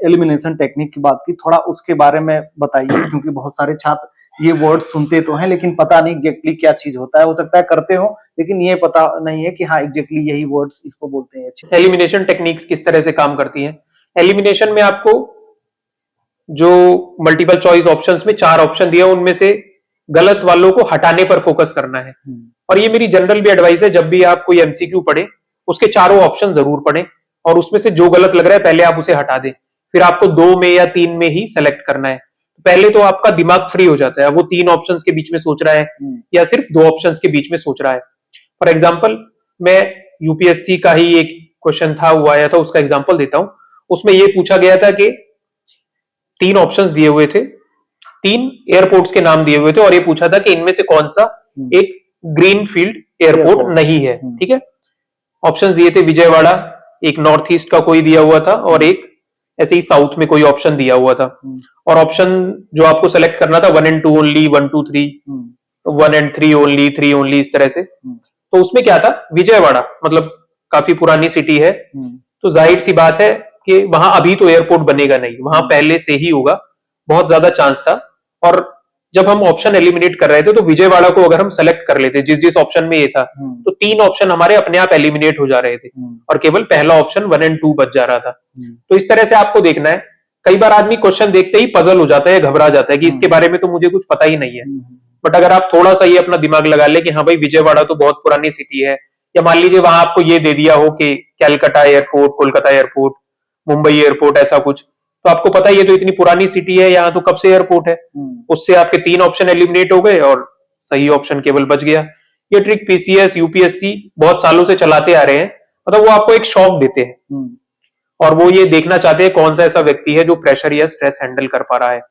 Elimination technique की बात की, थोड़ा उसके बारे में बताइए, क्योंकि बहुत सारे छात्र ये वर्ड सुनते तो हैं लेकिन पता नहीं एग्जैक्टली क्या चीज होता है। हो सकता है करते हो लेकिन ये पता नहीं है कि हाँ एग्जैक्टली यही वर्ड्स इसको बोलते हैं। एलिमिनेशन टेक्निक्स किस तरह से काम करती हैं? एलिमिनेशन में आपको जो मल्टीपल चॉइस ऑप्शंस में 4 ऑप्शन दिया, उनमें से गलत वालों को हटाने पर फोकस करना है। और ये मेरी जनरल भी एडवाइस है, जब भी आप कोई एमसीक्यू पढ़े उसके चारों ऑप्शन जरूर पढ़ें और उसमें से जो गलत लग रहा है पहले आप उसे हटा दें, फिर आपको 2 में या 3 में ही सेलेक्ट करना है। पहले तो आपका दिमाग फ्री हो जाता है, वो 3 ऑप्शंस के बीच में सोच रहा है या सिर्फ 2 ऑप्शंस के बीच में सोच रहा है। फॉर एग्जाम्पल, मैं यूपीएससी का ही एक क्वेश्चन था, वो आया था, उसका एग्जाम्पल देता हूं। उसमें ये पूछा गया था कि 3 ऑप्शंस दिए हुए थे, 3 एयरपोर्ट्स के नाम दिए हुए थे और ये पूछा था कि इनमें से कौन सा एक ग्रीन फील्ड एयरपोर्ट नहीं है। ठीक है, ऑप्शंस दिए थे विजयवाड़ा, एक नॉर्थ ईस्ट का कोई दिया हुआ था और एक ऐसे ही साउथ में कोई ऑप्शन दिया हुआ था। और ऑप्शन जो आपको सेलेक्ट करना था 1 and 2 only, 1 2 3, 1 and 3 only, 3 only, इस तरह से। तो उसमें क्या था, विजयवाड़ा मतलब काफी पुरानी सिटी है, तो जाहिर सी बात है कि वहां अभी तो एयरपोर्ट बनेगा नहीं, वहां पहले से ही होगा, बहुत ज्यादा चांस था। और जब हम ऑप्शन एलिमिनेट कर रहे थे तो विजयवाड़ा को अगर हम सेलेक्ट कर लेते जिस जिस ऑप्शन में ये था, तो 3 ऑप्शन हमारे अपने आप एलिमिनेट हो जा रहे थे और केवल पहला ऑप्शन 1 and 2 बच जा रहा था। तो इस तरह से आपको देखना है। कई बार आदमी क्वेश्चन देखते ही पजल हो जाता है, घबरा जाता है कि इसके बारे में तो मुझे कुछ पता ही नहीं है। बट अगर आप थोड़ा सा ये अपना दिमाग लगा ले कि हाँ भाई विजयवाड़ा तो बहुत पुरानी सिटी है, या मान लीजिए वहां आपको ये दे दिया हो कि Calcutta airport, Kolkata airport, Mumbai airport, ऐसा कुछ, तो आपको पता है ये तो इतनी पुरानी सिटी है, यहाँ तो कब से एयरपोर्ट है, उससे आपके 3 ऑप्शन एलिमिनेट हो गए और सही ऑप्शन केवल बच गया। ये ट्रिक पीसीएस, यूपीएससी बहुत सालों से चलाते आ रहे हैं, मतलब वो आपको एक शॉक देते हैं और वो ये देखना चाहते हैं कौन सा ऐसा व्यक्ति है जो प्रेशर या स्ट्रेस हैंडल कर पा रहा है।